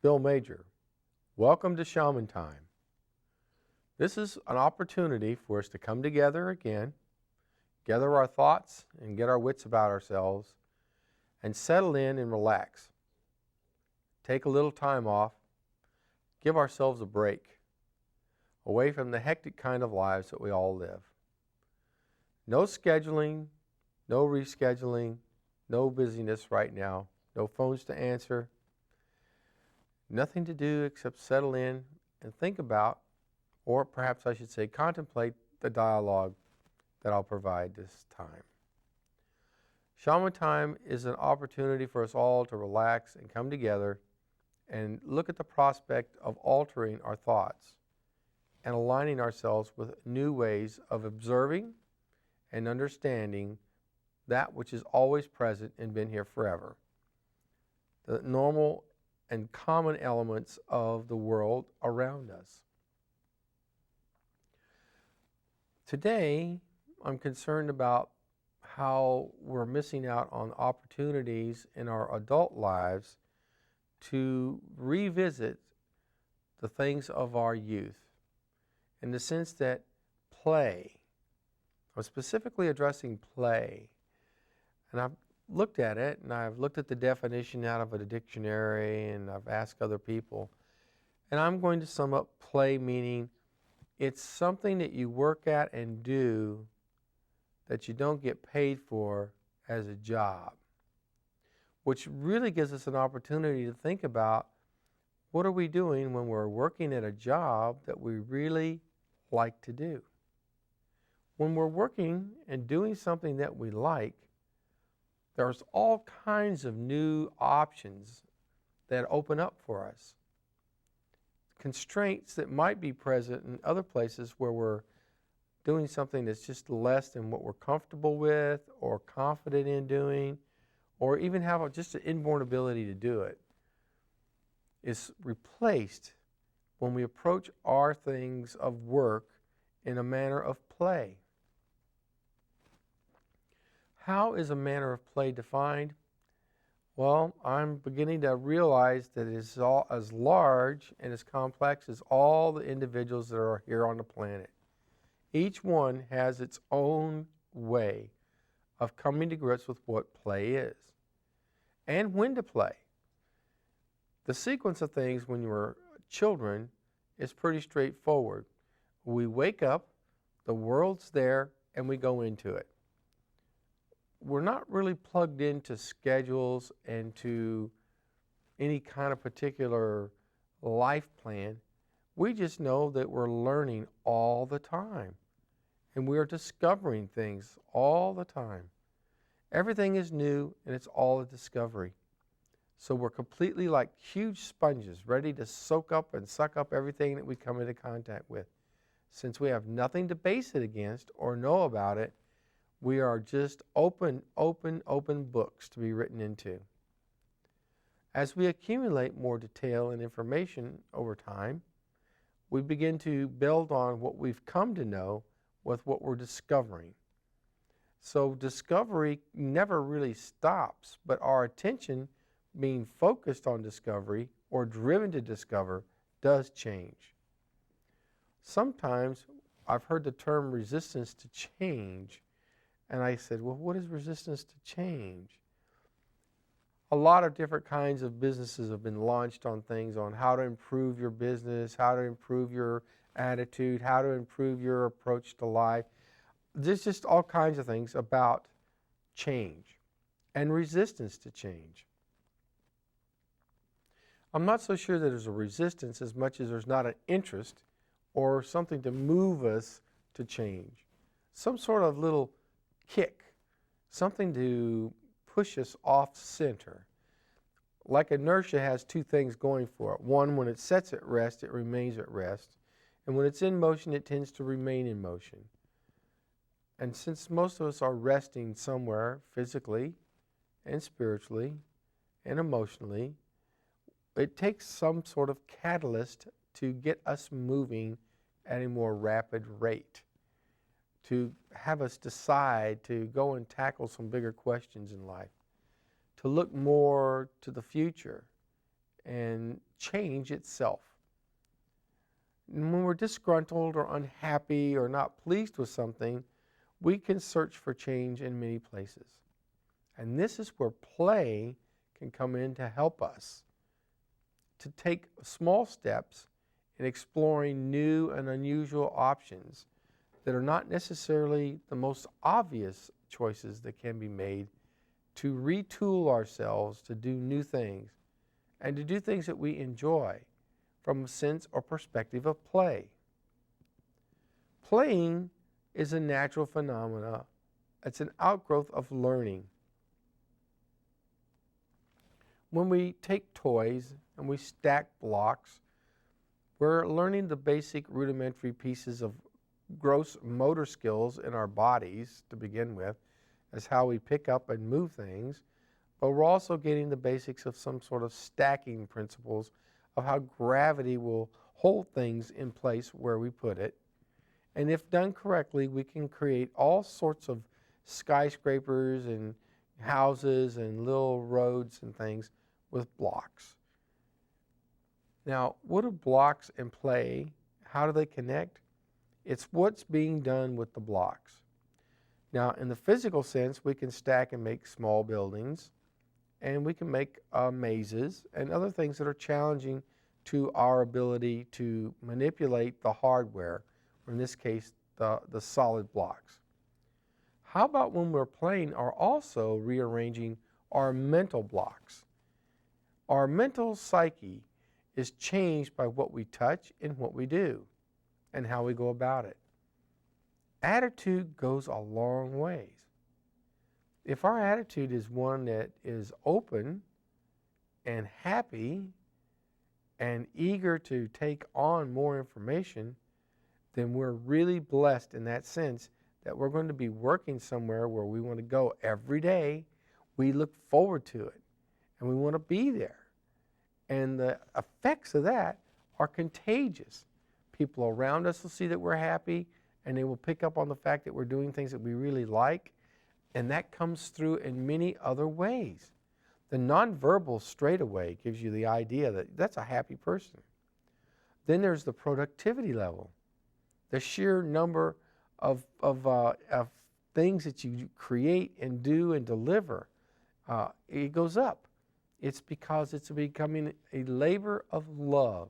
Bill Major. Welcome to Shaman Time. This is an opportunity for us to come together again, gather our thoughts and get our wits about ourselves, and settle in and relax. Take a little time off, give ourselves a break, away from the hectic kind of lives that we all live. No scheduling, no rescheduling, no busyness right now, no phones to answer, nothing to do except settle in and think about, or perhaps I should say contemplate, the dialogue that I'll provide this time. Shaman Time is an opportunity for us all to relax and come together and look at the prospect of altering our thoughts and aligning ourselves with new ways of observing and understanding that which is always present and been here forever. The normal and common elements of the world around us. Today, I'm concerned about how we're missing out on opportunities in our adult lives to revisit the things of our youth, in the sense that play, I'm specifically addressing play, and I've looked at it, and I've looked at the definition out of a dictionary, and I've asked other people, and I'm going to sum up play meaning it's something that you work at and do that you don't get paid for as a job, which really gives us an opportunity to think about what are we doing when we're working at a job that we really like to do. When we're working and doing something that we like, there's all kinds of new options that open up for us. Constraints that might be present in other places where we're doing something that's just less than what we're comfortable with or confident in doing, or even have just an inborn ability to do it, is replaced when we approach our things of work in a manner of play. How is a manner of play defined? Well, I'm beginning to realize that it is all as large and as complex as all the individuals that are here on the planet. Each one has its own way of coming to grips with what play is and when to play. The sequence of things when you're children is pretty straightforward. We wake up, the world's there, and we go into it. We're not really plugged into schedules and to any kind of particular life plan. We just know that we're learning all the time, and we are discovering things all the time. Everything is new, and it's all a discovery. So we're completely like huge sponges, ready to soak up and suck up everything that we come into contact with. Since we have nothing to base it against or know about it, we are just open books to be written into. As we accumulate more detail and information over time, we begin to build on what we've come to know with what we're discovering. So discovery never really stops, but our attention being focused on discovery or driven to discover does change. Sometimes I've heard the term resistance to change, and I said, well, what is resistance to change? A lot of different kinds of businesses have been launched on things on how to improve your business, how to improve your attitude, how to improve your approach to life. There's just all kinds of things about change and resistance to change. I'm not so sure that there's a resistance as much as there's not an interest or something to move us to change. Some sort of little kick, something to push us off center. Like inertia has two things going for it. One, when it sets at rest, it remains at rest. And when it's in motion, it tends to remain in motion. And since most of us are resting somewhere physically and spiritually and emotionally, it takes some sort of catalyst to get us moving at a more rapid rate, to have us decide to go and tackle some bigger questions in life, to look more to the future and change itself. And when we're disgruntled or unhappy or not pleased with something, we can search for change in many places. And this is where play can come in to help us to take small steps in exploring new and unusual options that are not necessarily the most obvious choices that can be made, to retool ourselves to do new things and to do things that we enjoy from a sense or perspective of play. Playing is a natural phenomena. It's an outgrowth of learning. When we take toys and we stack blocks, we're learning the basic rudimentary pieces of gross motor skills in our bodies to begin with, as how we pick up and move things, but we're also getting the basics of some sort of stacking principles of how gravity will hold things in place where we put it. And if done correctly, we can create all sorts of skyscrapers and houses and little roads and things with blocks. Now, what do blocks and play, how do they connect? It's what's being done with the blocks. Now, in the physical sense, we can stack and make small buildings, and we can make mazes and other things that are challenging to our ability to manipulate the hardware, or in this case, the solid blocks. How about when we're playing are also rearranging our mental blocks? Our mental psyche is changed by what we touch and what we do and how we go about it. Attitude goes a long ways. If our attitude is one that is open and happy and eager to take on more information, then we're really blessed in that sense that we're going to be working somewhere where we want to go every day. We look forward to it and we want to be there. And the effects of that are contagious. People around us will see that we're happy, and they will pick up on the fact that we're doing things that we really like, and that comes through in many other ways. The nonverbal straightaway gives you the idea that that's a happy person. Then there's the productivity level, the sheer number of things that you create and do and deliver. It goes up. It's because it's becoming a labor of love,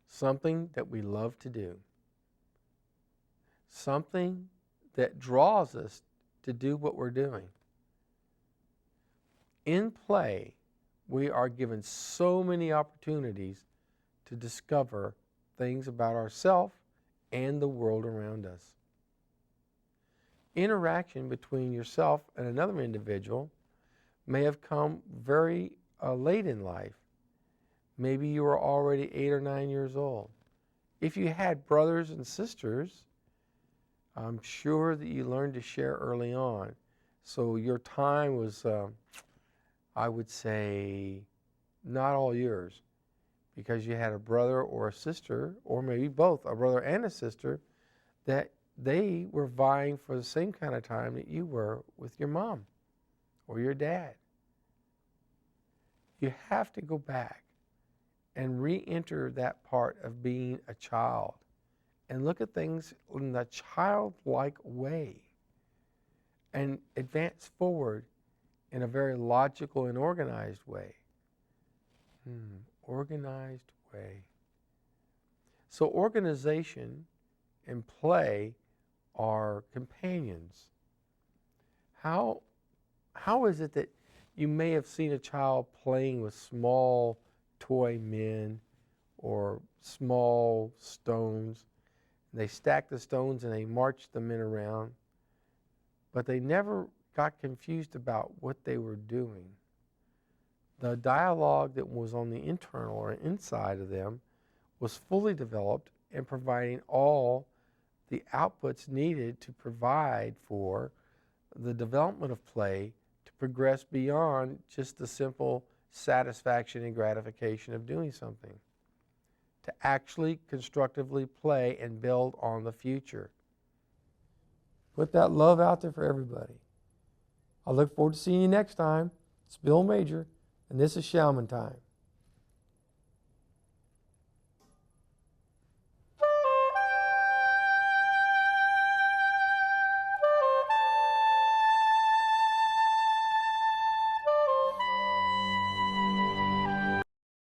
something that we love to do, something that draws us to do what we're doing. In play, we are given so many opportunities to discover things about ourselves and the world around us. Interaction between yourself and another individual may have come very late in life. Maybe you were already 8 or 9 years old. If you had brothers and sisters, I'm sure that you learned to share early on. So your time was, I would say, not all yours, because you had a brother or a sister, or maybe both, a brother and a sister, that they were vying for the same kind of time that you were with your mom or your dad. You have to go back and re-enter that part of being a child and look at things in the childlike way and advance forward in a very logical and organized way. Organized way. So organization and play are companions. How is it that you may have seen a child playing with small toy men or small stones? They stack the stones and they march the men around, but they never got confused about what they were doing. The dialogue that was on the internal or inside of them was fully developed and providing all the outputs needed to provide for the development of play to progress beyond just the simple satisfaction and gratification of doing something, to actually constructively play and build on the future. Put that love out there for everybody. I look forward to seeing you next time. It's Bill Major. and this is Shaman Time.